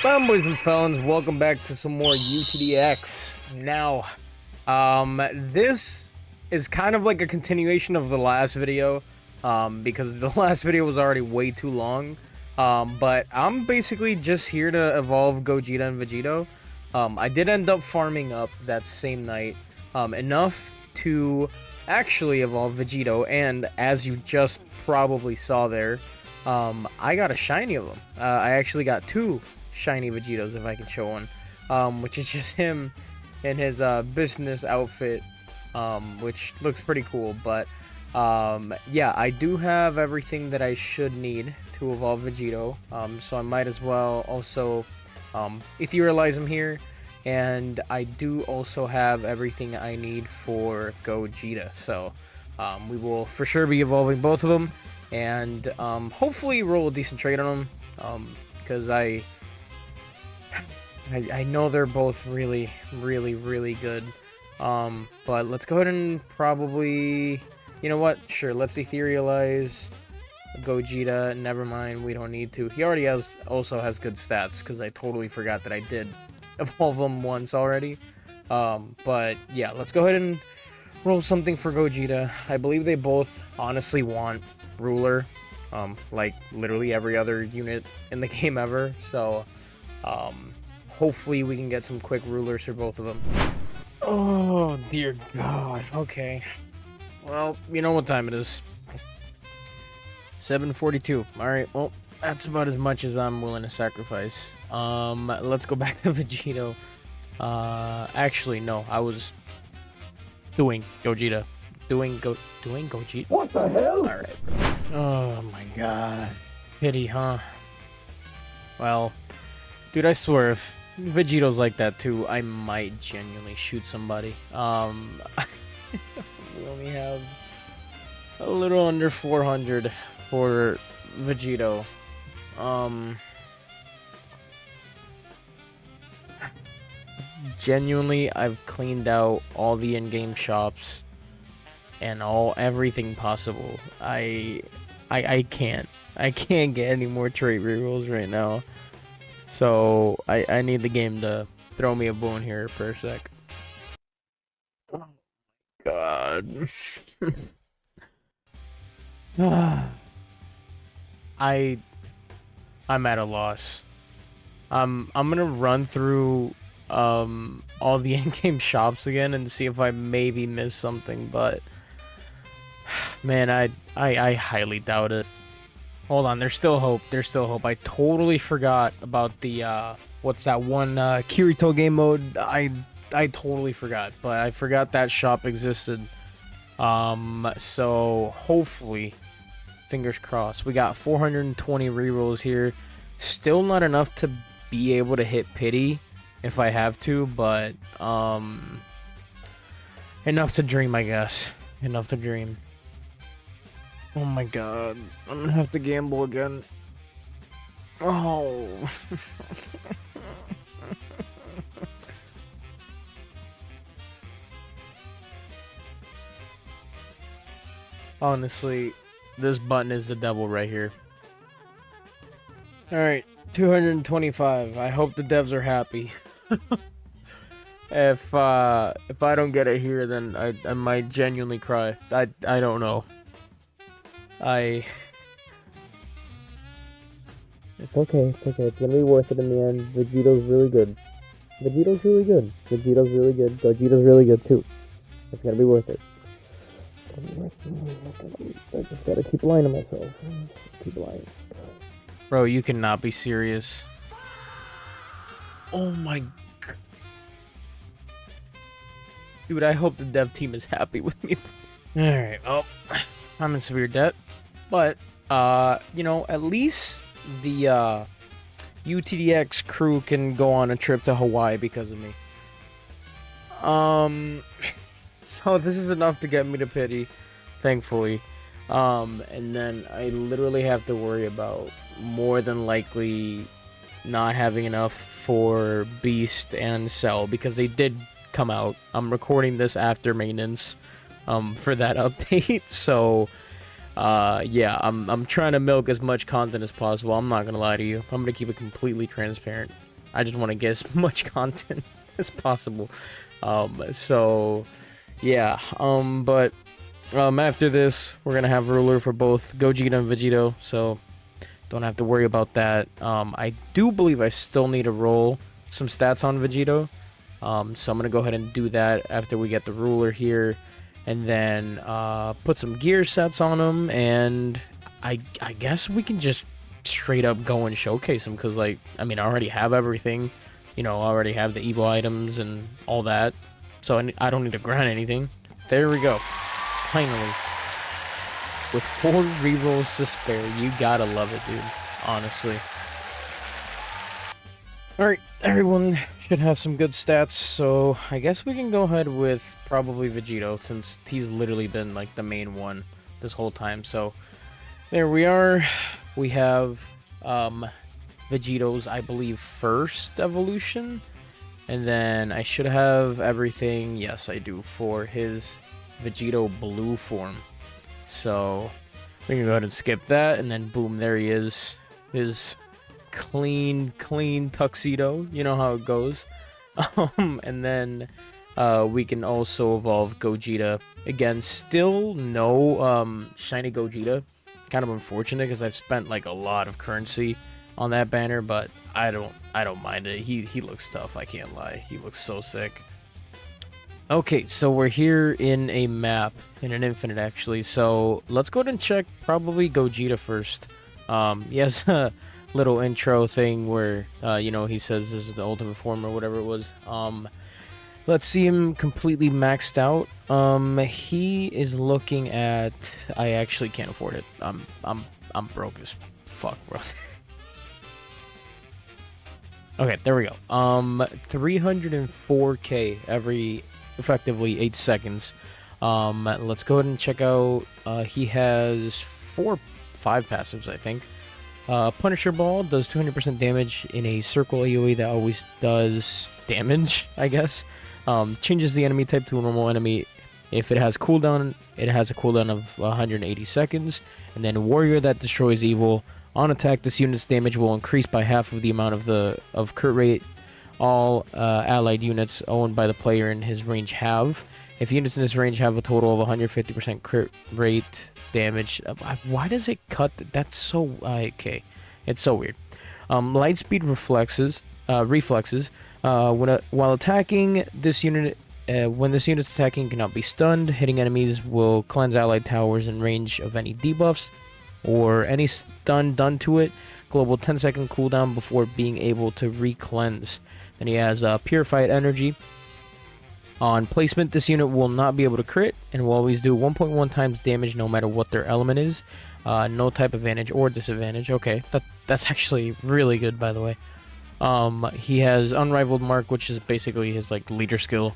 Boys and felons, welcome back to some more UTDX. Now, this is kind of like a continuation of the last video, because the last video was already way too long. But I'm basically just here to evolve Gogeta and Vegito. I did end up farming up that same night, enough to actually evolve Vegito, and as you just probably saw there, I got a shiny of them. I actually got two shiny Vegitos, if I can show one, which is just him in his business outfit, which looks pretty cool. But yeah, I do have everything that I should need to evolve Vegito, so I might as well also etherealize him here, and I do also have everything I need for Gogeta, so we will for sure be evolving both of them, and hopefully roll a decent trade on them, because I know they're both really good. But let's go ahead and probably, you know what? Sure, let's etherealize Gogeta. Never mind, we don't need to. He already also has good stats, because I totally forgot that I did evolve him once already. But yeah, let's go ahead and roll something for Gogeta. I believe they both honestly want Ruler, like literally every other unit in the game ever. So hopefully we can get some quick rulers for both of them. Oh, dear God. Okay. Well, you know what time it is. 7:42. Alright, well, that's about as much as I'm willing to sacrifice. Let's go back to Vegito. Actually, no, I was doing Gogeta. Doing Gogeta? What the hell? Alright. Oh my God. Pity, huh? Well, dude, I swear, if Vegito's like that too, I might genuinely shoot somebody. We only have a little under 400 for Vegito. Genuinely, I've cleaned out all the in-game shops and everything possible. I can't get any more trait rerolls right now. So I need the game to throw me a bone here for a sec. Oh God. I'm at a loss. I'm gonna run through all the in-game shops again and see if I maybe missed something, but man, I highly doubt it. Hold on, there's still hope. There's still hope. I totally forgot about the what's that one Kirito game mode? I totally forgot, but I forgot that shop existed. So hopefully, fingers crossed. We got 420 rerolls here. Still not enough to be able to hit pity if I have to, but enough to dream, I guess. Enough to dream. Oh my God, I'm gonna have to gamble again. Oh. Honestly, this button is the devil right here. Alright, 225. I hope the devs are happy. If I don't get it here, then I might genuinely cry. I don't know. It's okay, it's okay. It's gonna be worth it in the end. Vegito's really good. Vegito's really good. Vegito's really good. Gogeta's really good too. It's gonna be worth it. I just gotta keep lying to myself. Keep lying. Bro, you cannot be serious. Oh my God. Dude, I hope the dev team is happy with me. Alright, well, I'm in severe debt. But, you know, at least the UTDX crew can go on a trip to Hawaii because of me. So this is enough to get me to pity, thankfully. And then I literally have to worry about more than likely not having enough for Beast and Cell, because they did come out. I'm recording this after maintenance for that update, so yeah, I'm trying to milk as much content as possible. I'm not gonna lie to you. I'm gonna keep it completely transparent. I just want to get as much content as possible. So yeah, but after this, we're gonna have ruler for both Gogeta and Vegito, so don't have to worry about that. I do believe I still need to roll some stats on Vegito, so I'm gonna go ahead and do that after we get the ruler here, and then put some gear sets on him, and I guess we can just straight up go and showcase him, because, like, I mean, I already have everything, you know, I already have the evil items and all that, so I don't need to grind anything. There we go. Finally. With 4 rerolls to spare, you gotta love it, dude. Honestly. Alright, everyone should have some good stats, so I guess we can go ahead with probably Vegito, since he's literally been, like, the main one this whole time. So, there we are. We have, Vegito's, I believe, first evolution. And then I should have everything, yes I do, for his Vegito blue form. So we can go ahead and skip that, and then boom, there he is. His clean tuxedo, you know how it goes. And then we can also evolve Gogeta. Again, still no shiny Gogeta. Kind of unfortunate, because I've spent like a lot of currency on that banner, but I don't mind it. He looks tough, I can't lie. He looks so sick. Okay, so we're here in a map, in an infinite actually, so let's go ahead and check probably Gogeta first. He has a little intro thing where, you know, he says this is the ultimate form or whatever it was. Let's see him completely maxed out. He is looking at, I actually can't afford it. I'm broke as fuck, bro. Okay, there we go. 304k every effectively 8 seconds. Let's go ahead and check out. He has 5 passives, I think. Punisher Ball does 200% damage in a circle AoE that always does damage, I guess. Changes the enemy type to a normal enemy. If it has cooldown, it has a cooldown of 180 seconds. And then Warrior that destroys evil. On attack, this unit's damage will increase by half of the amount of crit rate all allied units owned by the player in his range have. If units in this range have a total of 150% crit rate damage, why does it cut? That's so okay. It's so weird. Light speed reflexes. While attacking this unit, when this unit's attacking, cannot be stunned. Hitting enemies will cleanse allied towers in range of any debuffs or any stun done to it. Global 10-second cooldown before being able to re-cleanse. Then he has Purified Energy. On placement, this unit will not be able to crit and will always do 1.1 times damage no matter what their element is. No type advantage or disadvantage. Okay, that's actually really good, by the way. He has Unrivaled Mark, which is basically his like leader skill.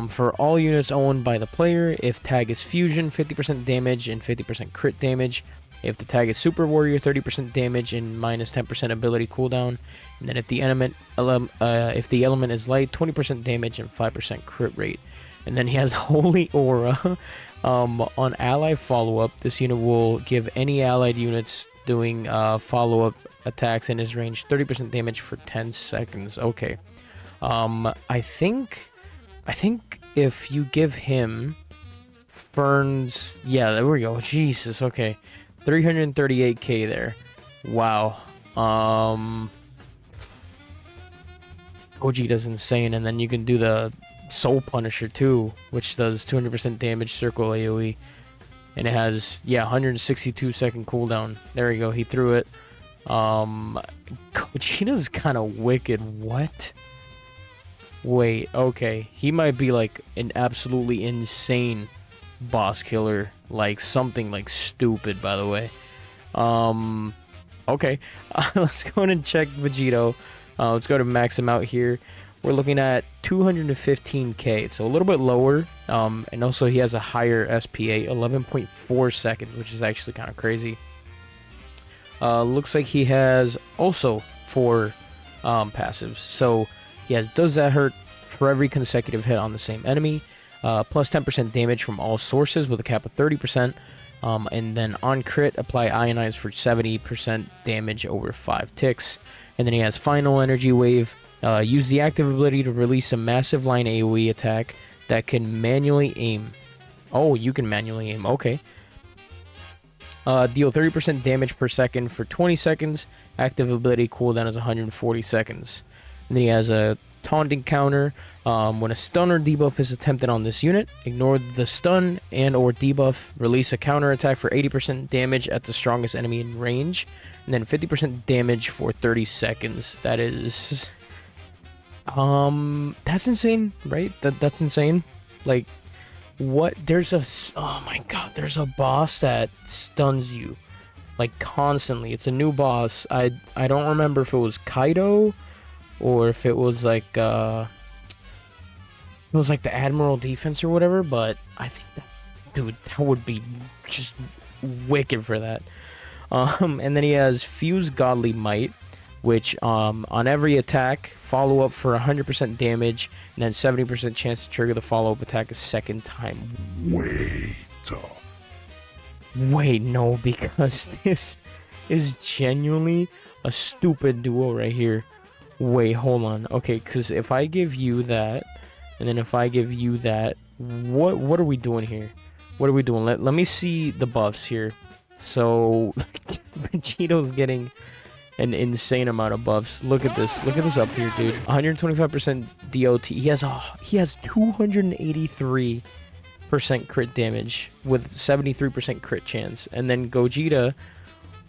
For all units owned by the player, if tag is Fusion, 50% damage and 50% crit damage. If the tag is Super Warrior, 30% damage and minus 10% ability cooldown. And then if the element is light, 20% damage and 5% crit rate. And then he has Holy Aura. On ally follow-up, this unit will give any allied units doing follow-up attacks in his range 30% damage for 10 seconds. Okay. I think if you give him Fern's, yeah, there we go. Jesus, okay. 338k there. Wow. Gogeta's insane, and then you can do the Soul Punisher too, which does 200% damage circle AoE, and it has 162 second cooldown. There we go. He threw it. Gogeta's kind of wicked. What? Wait. Okay. He might be like an absolutely insane boss killer, like something like stupid, by the way. Okay. Let's go ahead and check Vegito. Let's go to max him out here. We're looking at 215k, so a little bit lower. And also he has a higher SPA, 11.4 seconds, which is actually kind of crazy. Looks like he has also 4 passives. So he has Does That Hurt for every consecutive hit on the same enemy. Plus 10% damage from all sources with a cap of 30%. And then on crit, apply Ionize for 70% damage over 5 ticks. And then he has Final Energy Wave. Use the active ability to release a massive line AoE attack that can manually aim. Oh, you can manually aim. Okay. Deal 30% damage per second for 20 seconds. Active ability cooldown is 140 seconds. And then he has a taunting counter. When a stun or debuff is attempted on this unit, ignore the stun and or debuff. Release a counter attack for 80% damage at the strongest enemy in range. And then 50% damage for 30 seconds. That is... that's insane, right? That's insane. Like... What? Oh my god, there's a boss that stuns you like constantly. It's a new boss. I don't remember if it was Kaido or if it was like the Admiral Defense or whatever, but I think that would be just wicked for that. And then he has Fuse Godly Might, which on every attack, follow up for 100% damage, and then 70% chance to trigger the follow-up attack a second time. Wait, no, because this is genuinely a stupid duo right here. Wait, hold on. Okay, because if I give you that, and then if I give you that, what are we doing here? What are we doing? Let me see the buffs here. So, Vegito's getting an insane amount of buffs. Look at this. Look at this up here, dude. 125% DOT. He has 283% crit damage with 73% crit chance. And then Gogeta,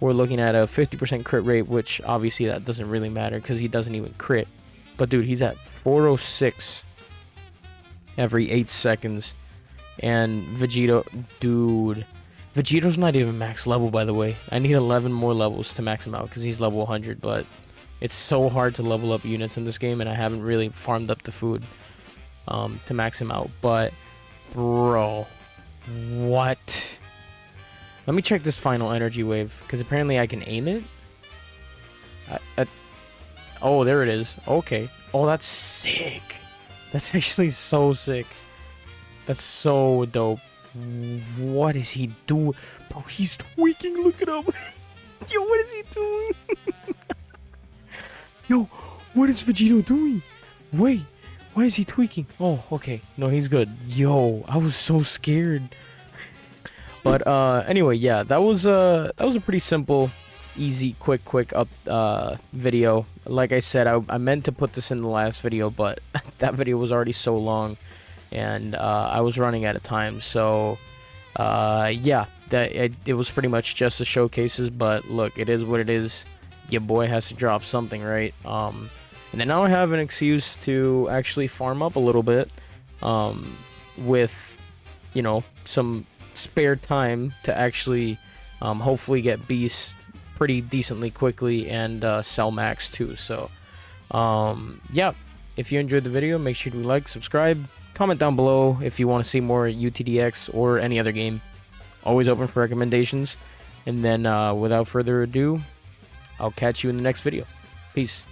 we're looking at a 50% crit rate, which obviously that doesn't really matter because he doesn't even crit. But dude, he's at 406 every 8 seconds. And Vegito, dude... Vegito's not even max level, by the way. I need 11 more levels to max him out because he's level 100, but it's so hard to level up units in this game, and I haven't really farmed up the food to max him out. But, bro, what? Let me check this Final Energy Wave, because apparently I can aim it. Oh, there it is. Okay. Oh, that's sick. That's actually so sick. That's so dope. What is he doing? Bro, he's tweaking. Look at him. Yo, what is he doing? Yo, what is Vegito doing? Wait, why is he tweaking? Oh, okay. No, he's good. Yo, I was so scared. But anyway, yeah, that was a pretty simple, easy, quick up video. Like I said, I meant to put this in the last video, but that video was already so long. And I was running out of time, so yeah, it was pretty much just the showcases. But look, it is what it is. Your boy has to drop something, right? And then now I have an excuse to actually farm up a little bit, with, you know, some spare time to actually hopefully get beasts pretty decently quickly and sell max too. So yeah, if you enjoyed the video, make sure to like, subscribe. Comment down below if you want to see more UTDX or any other game. Always open for recommendations. And then, without further ado, I'll catch you in the next video. Peace.